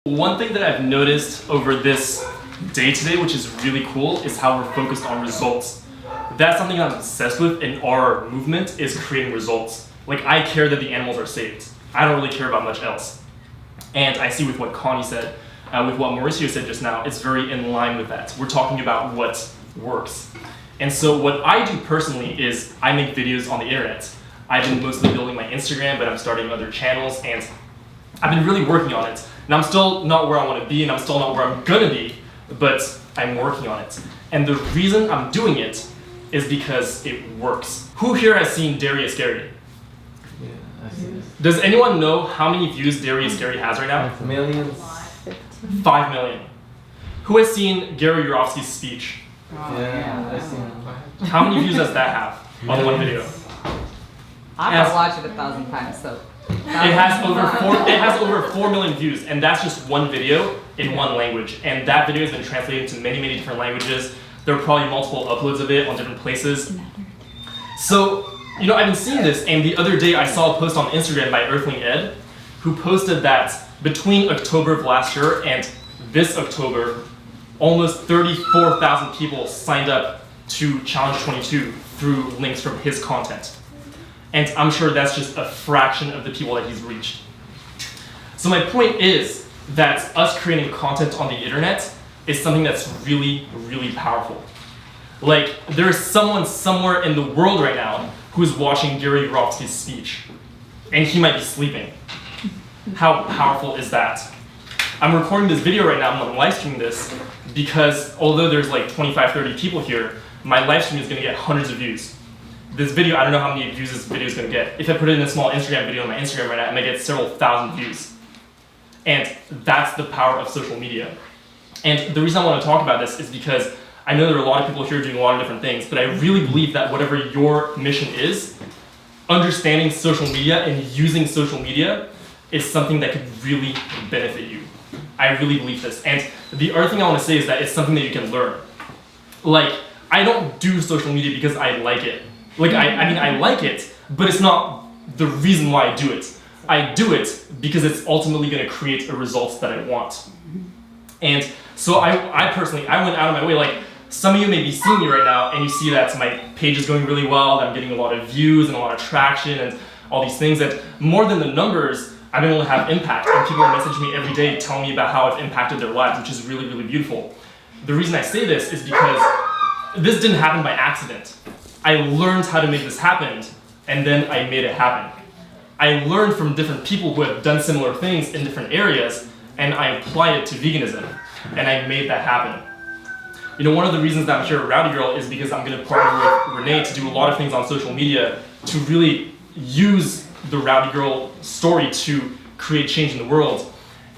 One thing that I've noticed over this day today, which is really cool, is how we're focused on results. That's something I'm obsessed with in our movement, is creating results. Like, I care that the animals are saved. I don't really care about much else. And I see with what Connie said, with what Mauricio said just now, it's very in line with that. We're talking about what works. And so what I do personally is I make videos on the internet. I've been mostly building my Instagram, but I'm starting other channels, and I've been really working on it. And I'm still not where I want to be, and I'm still not where I'm gonna be, but I'm working on it. And the reason I'm doing it is because it works. Who here has seen Darius Gary? Yeah, I see this. Does anyone know how many views Darius Gary has right now? Millions. 5 million. Who has seen Gary Yourofsky's speech? Yeah, I've seen. How many views does that have on one video? I'm Yes. gonna watch it 1,000 times, so. It has over 4 million views, and that's just one video in one language. And that video has been translated to many, many different languages. There are probably multiple uploads of it on different places. So, I've been seeing this, and the other day I saw a post on Instagram by Earthling Ed, who posted that between October of last year and this October, almost 34,000 people signed up to Challenge 22 through links from his content. And I'm sure that's just a fraction of the people that he's reached. So my point is that us creating content on the internet is something that's really, really powerful. Like, there's someone somewhere in the world right now who's watching Gary Yourofsky's speech, and he might be sleeping. How powerful is that? I'm recording this video right now, I'm gonna live stream this, because although there's like 25, 30 people here, my live stream is gonna get hundreds of views. This video, I don't know how many views this video is going to get. If I put it in a small Instagram video on my Instagram right now, it might get several thousand views. And that's the power of social media. And the reason I want to talk about this is because I know there are a lot of people here doing a lot of different things, but I really believe that whatever your mission is, understanding social media and using social media is something that could really benefit you. I really believe this. And the other thing I want to say is that it's something that you can learn. Like, I don't do social media because I like it. Like, I like it, but it's not the reason why I do it. I do it because it's ultimately going to create a result that I want. And so I personally, I went out of my way. Like, some of you may be seeing me right now, and you see that my page is going really well, that I'm getting a lot of views and a lot of traction and all these things. That more than the numbers, I've been able to have impact. And people message me every day telling me about how I've impacted their lives, which is really, really beautiful. The reason I say this is because this didn't happen by accident. I learned how to make this happen, and then I made it happen. I learned from different people who have done similar things in different areas, and I applied it to veganism, and I made that happen. One of the reasons that I'm here at Rowdy Girl is because I'm going to partner with Renee to do a lot of things on social media to really use the Rowdy Girl story to create change in the world.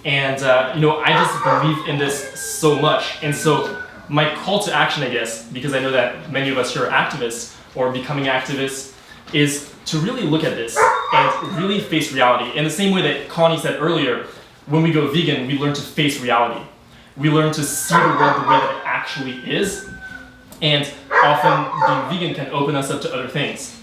And I just believe in this so much. And so my call to action, I guess, because I know that many of us here are activists or becoming activists, is to really look at this and really face reality. In the same way that Connie said earlier, when we go vegan, we learn to face reality. We learn to see the world the way that it actually is, and often being vegan can open us up to other things.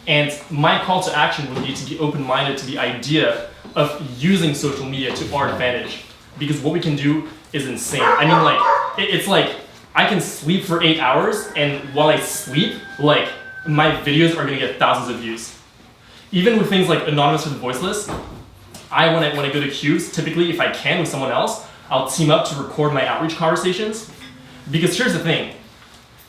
And my call to action would be to be open-minded to the idea of using social media to our advantage, because what we can do is insane. I mean, like, it's like I can sleep for 8 hours, and while I sleep, like, my videos are gonna get thousands of views. Even with things like Anonymous for the Voiceless, when I go to Cubes, typically if I can with someone else, I'll team up to record my outreach conversations. Because here's the thing,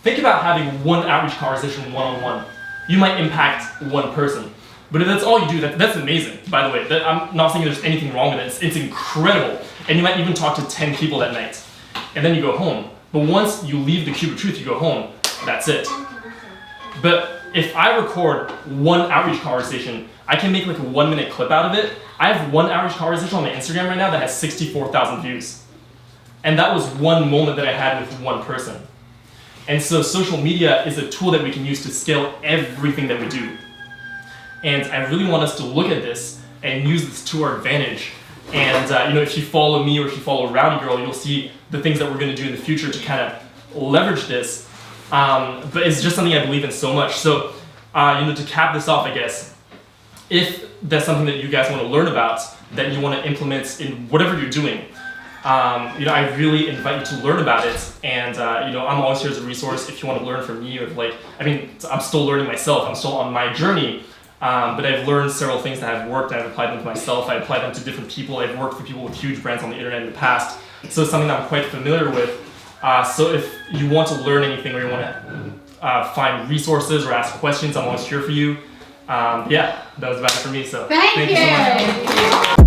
think about having one outreach conversation one-on-one. You might impact one person. But if that's all you do, that's amazing, by the way. I'm not saying there's anything wrong with it, it's incredible. And you might even talk to 10 people that night. And then you go home. But once you leave the Cube of Truth, you go home, that's it. But if I record one outreach conversation, I can make like a 1-minute clip out of it. I have one outreach conversation on my Instagram right now that has 64,000 views. And that was one moment that I had with one person. And so social media is a tool that we can use to scale everything that we do. And I really want us to look at this and use this to our advantage. And if you follow me or if you follow Rowdy Girl, you'll see the things that we're going to do in the future to kind of leverage this. But it's just something I believe in so much. So, to cap this off, I guess, if that's something that you guys want to learn about, that you want to implement in whatever you're doing, I really invite you to learn about it. And I'm always here as a resource if you want to learn from me. Or I'm still learning myself. I'm still on my journey. But I've learned several things that have worked, and I've applied them to myself. I applied them to different people. I've worked for people with huge brands on the internet in the past. So it's something that I'm quite familiar with. So if you want to learn anything or you want to find resources or ask questions, I'm always here for you. That was about it for me. So Thank you so much. you.